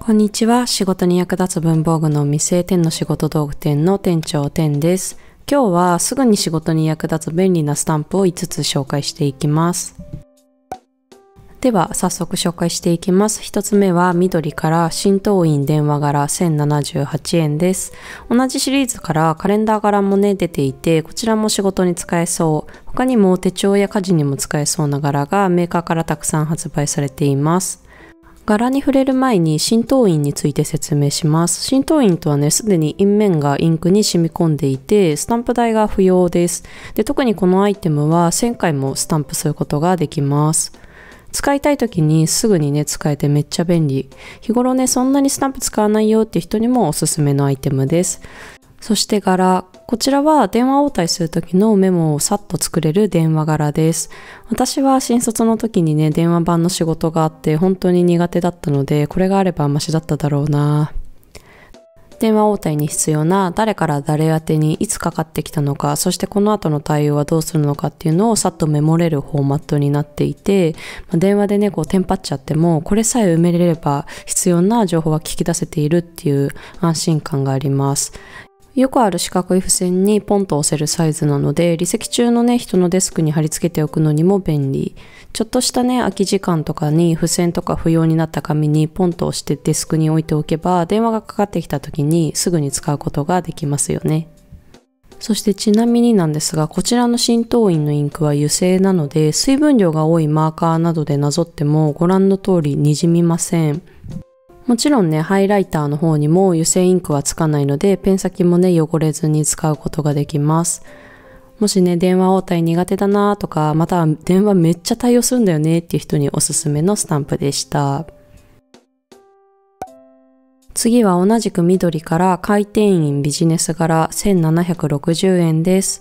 こんにちは。仕事に役立つ文房具のお店、天の仕事道具店の店長天です。今日はすぐに仕事に役立つ便利なスタンプを5つ紹介していきます。では早速紹介していきます。1つ目は緑から新東院電話柄1078円です。同じシリーズからカレンダー柄もね出ていて、こちらも仕事に使えそう。他にも手帳や家事にも使えそうな柄がメーカーからたくさん発売されています。柄に触れる前に浸透印について説明します。浸透印とはね、すでに印面がインクに染み込んでいて、スタンプ代が不要です。で、特にこのアイテムは1000回もスタンプすることができます。使いたい時にすぐにね、使えてめっちゃ便利。日頃ね、そんなにスタンプ使わないよって人にもおすすめのアイテムです。そして柄。こちらは電話応対する時のメモをさっと作れる電話柄です。私は新卒の時にね、電話番の仕事があって本当に苦手だったので、これがあればマシだっただろうな。電話応対に必要な誰から誰宛てにいつかかってきたのか、そしてこの後の対応はどうするのかっていうのをさっとメモれるフォーマットになっていて、電話でね、テンパっちゃっても、これさえ埋めれれば必要な情報は聞き出せているっていう安心感があります。よくある四角い付箋にポンと押せるサイズなので、離席中のね、人のデスクに貼り付けておくのにも便利。ちょっとしたね、空き時間とかに付箋とか不要になった紙にポンと押してデスクに置いておけば、電話がかかってきた時にすぐに使うことができますよね。そしてちなみになんですが、こちらの浸透印のインクは油性なので、水分量が多いマーカーなどでなぞってもご覧の通りにじみません。もちろんね、ハイライターの方にも油性インクはつかないので、ペン先もね、汚れずに使うことができます。もしね、電話応対苦手だなとか、または電話めっちゃ対応するんだよねっていう人におすすめのスタンプでした。次は同じく緑から回転印ビジネス柄1760円です。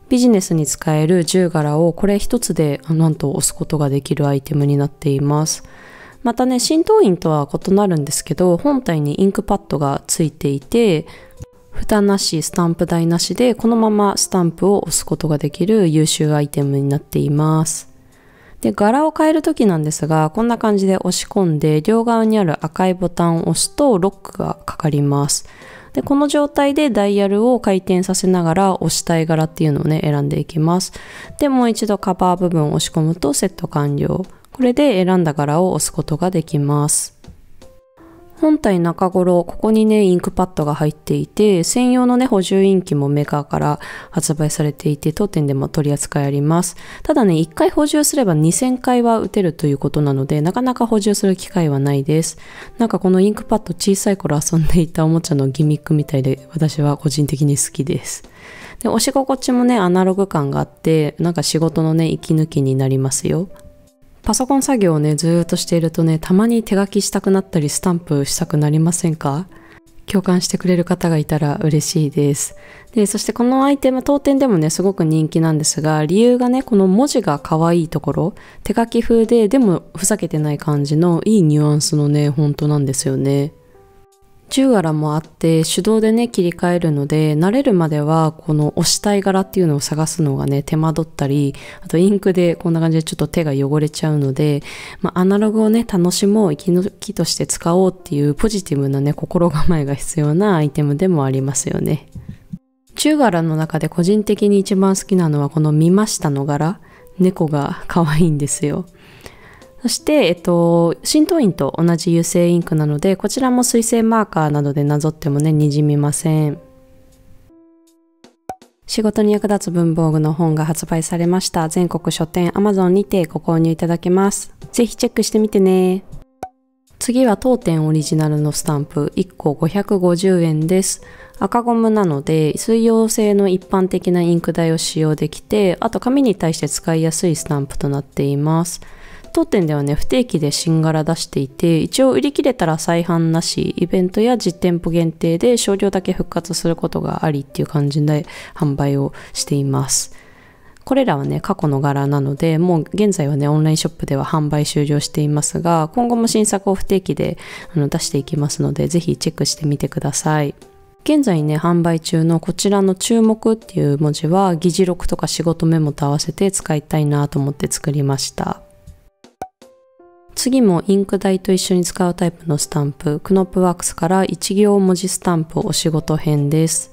ビジネスに使える10柄をこれ一つでなんと押すことができるアイテムになっています。またね、浸透印とは異なるんですけど、本体にインクパッドがついていて、蓋なし、スタンプ台なしで、このままスタンプを押すことができる優秀アイテムになっています。で、柄を変えるときなんですが、こんな感じで押し込んで、両側にある赤いボタンを押すとロックがかかります。で、この状態でダイヤルを回転させながら押したい柄っていうのをね、選んでいきます。で、もう一度カバー部分を押し込むとセット完了。これで選んだ柄を押すことができます。本体中頃、ここにね、インクパッドが入っていて、専用のね、補充インキもメーカーから発売されていて、当店でも取り扱いあります。ただね、1回補充すれば2000回は打てるということなので、なかなか補充する機会はないです。なんかこのインクパッド小さい頃遊んでいたおもちゃのギミックみたいで、私は個人的に好きです。で、押し心地もね、アナログ感があって、なんか仕事のね、息抜きになりますよ。パソコン作業をね、ずーっとしているとね、たまに手書きしたくなったりスタンプしたくなりませんか？共感してくれる方がいたら嬉しいです。で、そしてこのアイテム当店でもね、すごく人気なんですが、理由がね、この文字が可愛いところ、手書き風でもふざけてない感じのいいニュアンスのね、本当なんですよね。10柄もあって手動でね切り替えるので、慣れるまではこの押したい柄っていうのを探すのがね手間取ったり、あとインクでこんな感じでちょっと手が汚れちゃうので、アナログをね楽しもう、息抜きとして使おうっていうポジティブなね心構えが必要なアイテムでもありますよね。10柄の中で個人的に一番好きなのはこの見ましたの柄、猫が可愛いんですよ。そして、浸透印と同じ油性インクなので、こちらも水性マーカーなどでなぞってもね、にじみません。仕事に役立つ文房具の本が発売されました。全国書店 Amazon にてご購入いただけます。ぜひチェックしてみてね。次は当店オリジナルのスタンプ、1個550円です。赤ゴムなので、水溶性の一般的なインク台を使用できて、あと紙に対して使いやすいスタンプとなっています。当店ではね、不定期で新柄出していて、一応売り切れたら再販なし、イベントや実店舗限定で少量だけ復活することがありっていう感じで販売をしています。これらはね、過去の柄なので、もう現在はね、オンラインショップでは販売終了していますが、今後も新作を不定期で出していきますので、ぜひチェックしてみてください。現在ね、販売中のこちらの注目っていう文字は、議事録とか仕事メモと合わせて使いたいなと思って作りました。次もインク台と一緒に使うタイプのスタンプ、クノップワークスから1行文字スタンプお仕事編です。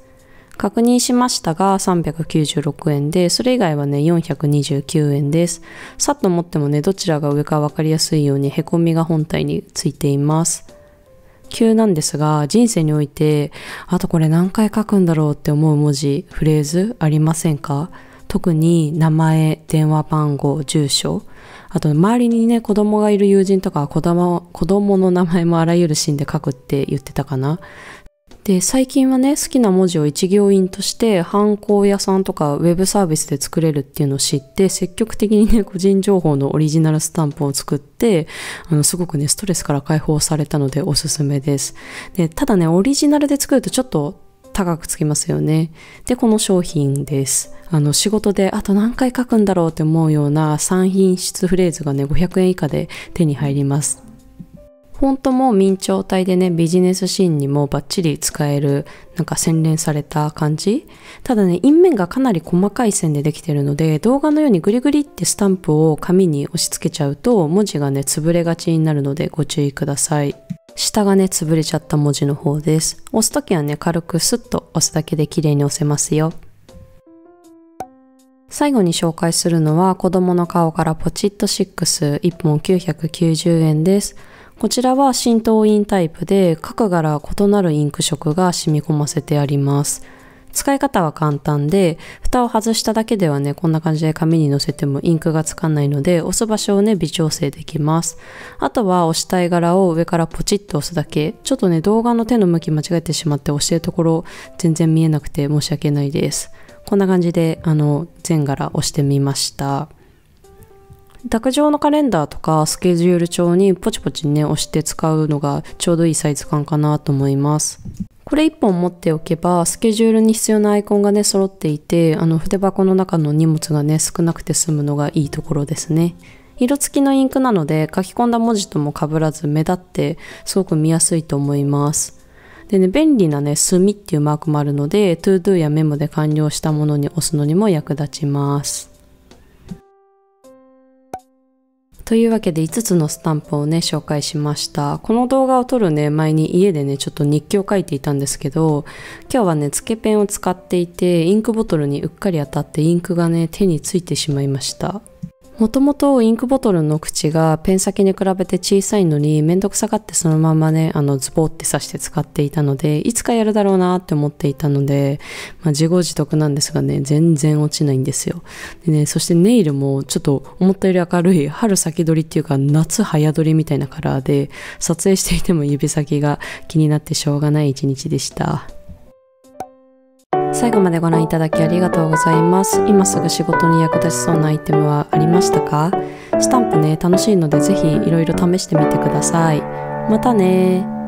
確認しましたが396円で、それ以外はね429円です。さっと持ってもね、どちらが上か分かりやすいようにへこみが本体についています。急なんですが、人生においてあとこれ何回書くんだろうって思う文字、フレーズありませんか？特に名前、電話番号、住所、あと周りにね子供がいる友人とか子供の名前もあらゆるシーンで書くって言ってたかな。で、最近はね、好きな文字を一行印として、ハンコ屋さんとかウェブサービスで作れるっていうのを知って、積極的にね、個人情報のオリジナルスタンプを作って、すごくね、ストレスから解放されたのでおすすめです。で、ただね、オリジナルで作るとちょっと高くつきますよね。で、この商品です。仕事であと何回書くんだろうって思うような3品質フレーズがね、500円以下で手に入ります。フォントも明朝体でね、ビジネスシーンにもバッチリ使える、なんか洗練された感じ。ただね、印面がかなり細かい線でできてるので、動画のようにグリグリってスタンプを紙に押し付けちゃうと、文字がね、潰れがちになるのでご注意ください。下がね、潰れちゃった文字の方です。押すときはね、軽くスッと押すだけで綺麗に押せますよ。最後に紹介するのは、子供の顔からポチッと6、1本990円です。こちらは浸透インタイプで各柄異なるインク色が染み込ませてあります。使い方は簡単で、蓋を外しただけではね、こんな感じで紙にのせてもインクがつかないので、押す場所をね、微調整できます。あとは押したい柄を上からポチッと押すだけ。ちょっとね、動画の手の向き間違えてしまって押してるところ全然見えなくて申し訳ないです。こんな感じで、全柄押してみました。卓上のカレンダーとかスケジュール帳にポチポチね押して使うのがちょうどいいサイズ感かなと思います。これ1本持っておけばスケジュールに必要なアイコンがね揃っていて、筆箱の中の荷物がね少なくて済むのがいいところですね。色付きのインクなので書き込んだ文字とも被らず目立ってすごく見やすいと思います。でね、便利なね墨っていうマークもあるので ToDo やメモで完了したものに押すのにも役立ちます。というわけで5つのスタンプをね紹介しました。この動画を撮るね前に家でねちょっと日記を書いていたんですけど、今日はねつけペンを使っていてインクボトルにうっかり当たってインクがね手についてしまいました。もともとインクボトルの口がペン先に比べて小さいのにめんどくさがってそのままねズボって刺して使っていたので、いつかやるだろうなって思っていたので、自業自得なんですがね全然落ちないんですよ。でね、そしてネイルもちょっと思ったより明るい春先取りっていうか夏早取りみたいなカラーで、撮影していても指先が気になってしょうがない一日でした。最後までご覧いただきありがとうございます。今すぐ仕事に役立ちそうなアイテムはありましたか？スタンプね楽しいのでぜひいろいろ試してみてください。またね。